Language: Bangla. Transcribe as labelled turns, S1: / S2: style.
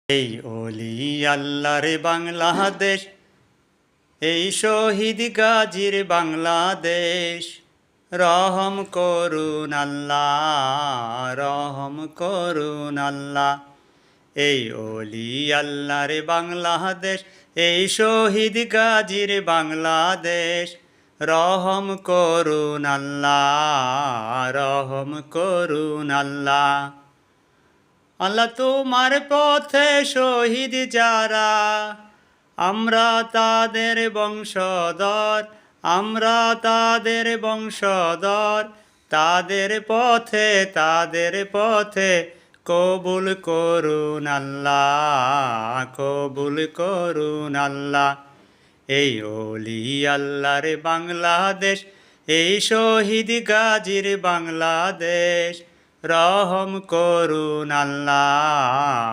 S1: এই ওলি আল্লাহর বাংলাদেশ, এই শহীদ গাজীর বাংলাদেশ। রহম করুন আল্লাহ, রহম করুন আল্লাহ। এই ওলি আল্লাহর বাংলাদেশ, এই শহীদ গাজীর বাংলাদেশ। রহম করুন আল্লাহ, রহম করুন আল্লাহ। আল্লাহ তোমার পথে শহীদ যারা, আমরা তাদের বংশধর, আমরা তাদের বংশধর। তাদের পথে কবুল করুন আল্লাহ, কবুল করুন আল্লাহ। এই ওলি আল্লাহর বাংলাদেশ, এই শহীদ গাজীর বাংলাদেশ। রহম করুন আল্লাহ,